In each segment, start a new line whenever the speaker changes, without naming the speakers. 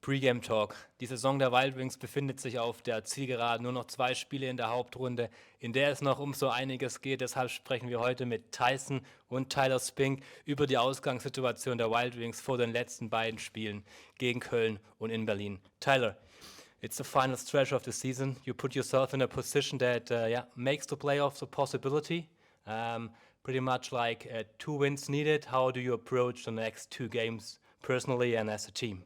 PreGame Talk. Die Saison der Wild Wings befindet sich auf der Zielgeraden. Nur noch 2 Spiele in der Hauptrunde, in der es noch um so einiges geht. Deshalb sprechen wir heute mit Tyson und Tyler Spink über die Ausgangssituation der Wild Wings vor den letzten beiden Spielen gegen Köln und in Berlin. Tyler, it's the final stretch of the season. You put yourself in a position that makes the playoffs a possibility. Pretty much like 2 wins needed. How do you approach the next 2 games personally and as a team?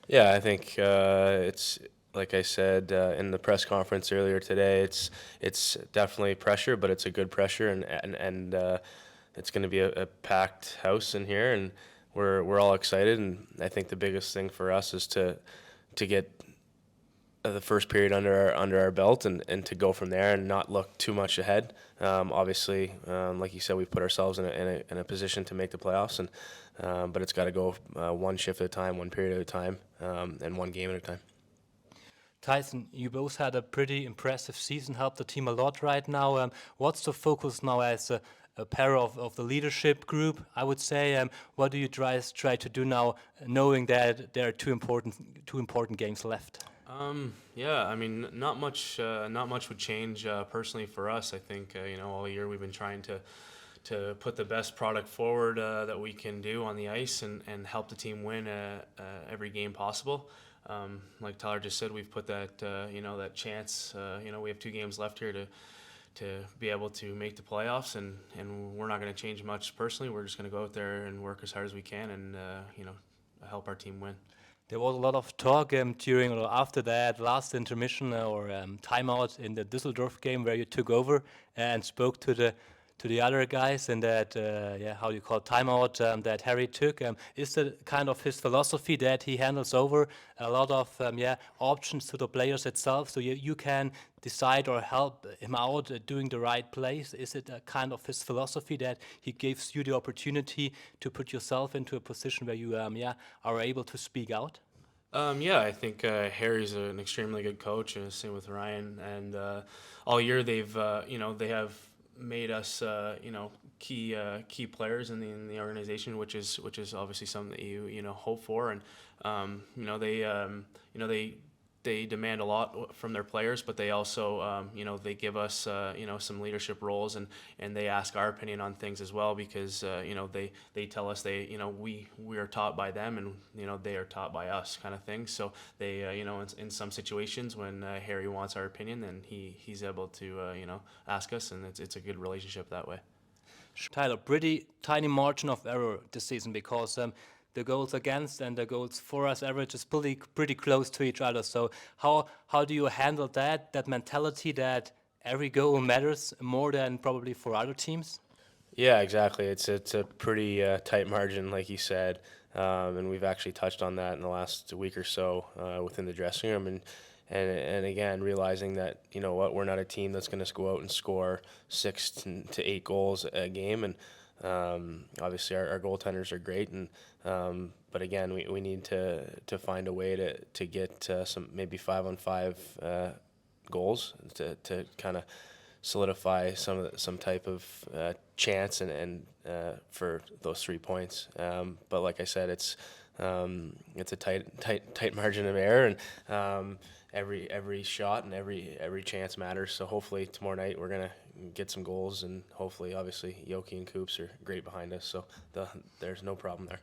Yeah, I think it's like I said in the press conference earlier today. It's definitely pressure, but it's a good pressure, and it's going to be a packed house in here, and we're all excited. And I think the biggest thing for us is to get the first period under our belt and to go from there and not look too much ahead. Obviously, like you said, we put ourselves in a position to make the playoffs, and but it's got to go one shift at a time, one period at a time, and one game at a time.
Tyson, you both had a pretty impressive season, helped the team a lot right now. What's the focus now as a pair of the leadership group, I would say? What do you try to do now, knowing that there are two important games left?
Yeah, I mean, not much would change personally for us. I think all year we've been trying to put the best product forward that we can do on the ice and help the team win every game possible. Like Tyler just said, we've put that that chance. We have 2 games left here to be able to make the playoffs, and we're not going to change much personally. We're just going to go out there and work as hard as we can and help our team win.
There was a lot of talk during or after that last intermission or timeout in the Düsseldorf game where you took over and spoke to the other guys in that how you call it, timeout that Harry took. Is that kind of his philosophy that he handles over a lot of options to the players itself, so you can decide or help him out doing the right plays? Is it a kind of his philosophy that he gives you the opportunity to put yourself into a position where you are able to speak out?
I think Harry's an extremely good coach, and same with Ryan. And all year they have made us key players in the organization, which is obviously something that you hope for. And they demand a lot from their players, but they also they give us some leadership roles, and they ask our opinion on things as well, because they tell us we are taught by them, and they are taught by us, kind of thing. So they in some situations when Harry wants our opinion, then he's able to ask us, and it's a good relationship that way.
Tyler, pretty tiny margin of error this season, because the goals against and the goals for us average is pretty close to each other. So how do you handle that mentality that every goal matters more than probably for other teams?
Yeah, exactly. It's a pretty tight margin, like you said, and we've actually touched on that in the last week or so within the dressing room, and again realizing that we're not a team that's going to go out and score 6 to 8 goals a game, and obviously our goaltenders are great, and but again we need to find a way to get some maybe 5-on-5 goals to kind of solidify some type of chance and for those 3 points. But like I said, it's a tight margin of error, and every shot and every chance matters. So hopefully tomorrow night we're gonna get some goals, and hopefully, obviously, Yoki and Coops are great behind us, so there's no problem there.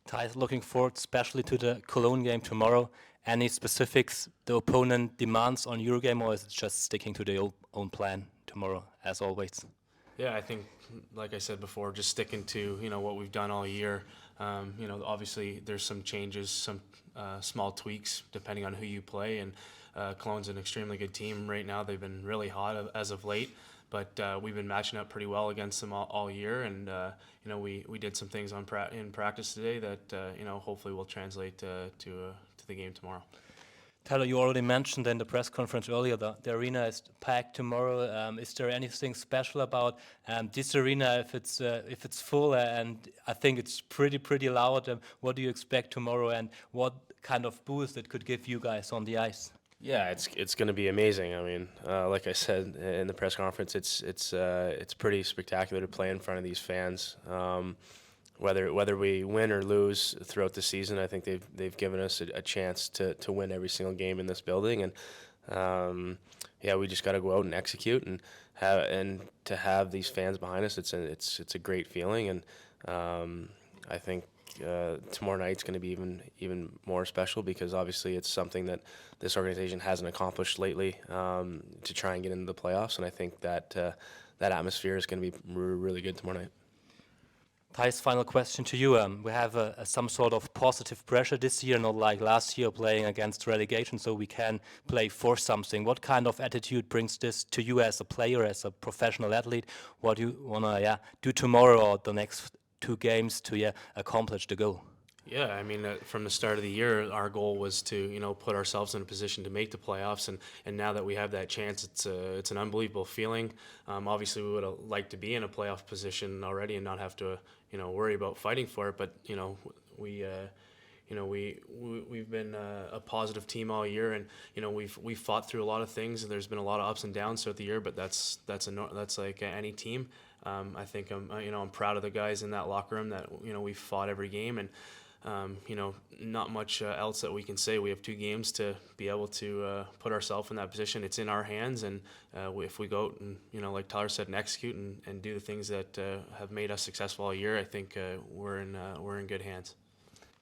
Ty's looking forward especially to the Cologne game tomorrow. Any specifics the opponent demands on your game, or is it just sticking to their own plan tomorrow, as always?
Yeah, I think, like I said before, just sticking to what we've done all year. Obviously there's some changes, some small tweaks depending on who you play, and Cologne's an extremely good team right now. They've been really hot as of late, but we've been matching up pretty well against them all year, and we did some things in practice today that hopefully will translate to the game tomorrow.
Tyler, you already mentioned in the press conference earlier that the arena is packed tomorrow. Is there anything special about this arena if it's full? And I think it's pretty loud. What do you expect tomorrow, and what kind of boost it could give you guys on the ice?
Yeah, it's going to be amazing. I mean, like I said in the press conference, it's pretty spectacular to play in front of these fans. whether we win or lose throughout the season, I think they've given us a chance to win every single game in this building, and we just got to go out and execute and to have these fans behind us. It's a great feeling, and I think tomorrow night's going to be even more special, because obviously it's something that this organization hasn't accomplished lately, to try and get into the playoffs, and I think that that atmosphere is going to be really good tomorrow night.
Thijs, final question to you. We have some sort of positive pressure this year, not like last year playing against relegation, so we can play for something. What kind of attitude brings this to you as a player, as a professional athlete? What do you want to do tomorrow or the next 2 games to accomplish the goal?
Yeah, I mean, from the start of the year, our goal was to, put ourselves in a position to make the playoffs, and now that we have that chance, it's an unbelievable feeling. Obviously, we would have liked to be in a playoff position already and not have to, worry about fighting for it. But we've been a positive team all year, and we've fought through a lot of things. There's been a lot of ups and downs throughout the year, but that's like any team. I think I'm proud of the guys in that locker room that we've fought every game, and not much else that we can say. We have 2 games to be able to put ourselves in that position. It's in our hands, and if we go out and like Tyler said, and execute and do the things that have made us successful all year, I think we're in good hands.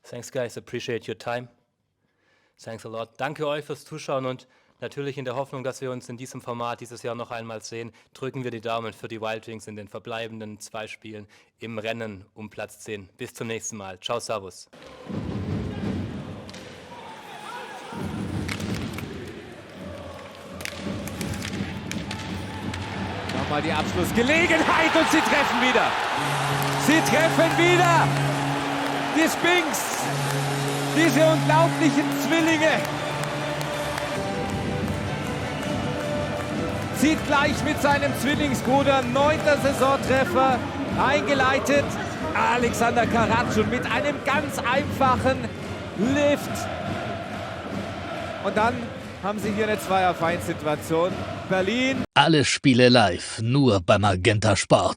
Thanks, guys. Appreciate your time. Thanks a lot. Danke euch fürs Zuschauen, und natürlich in der Hoffnung, dass wir uns in diesem Format dieses Jahr noch einmal sehen, drücken wir die Daumen für die Wild Wings in den verbleibenden 2 Spielen im Rennen um Platz 10. Bis zum nächsten Mal. Ciao, servus.
Nochmal die Abschlussgelegenheit und sie treffen wieder. Sie treffen wieder. Die Spinks, diese unglaublichen Zwillinge. Zieht gleich mit seinem Zwillingsbruder, 9. Saisontreffer, eingeleitet. Alexander Karatschun mit einem ganz einfachen Lift. Und dann haben sie hier eine 2-auf-1-Situation. Berlin.
Alle Spiele live, nur beim Magenta Sport.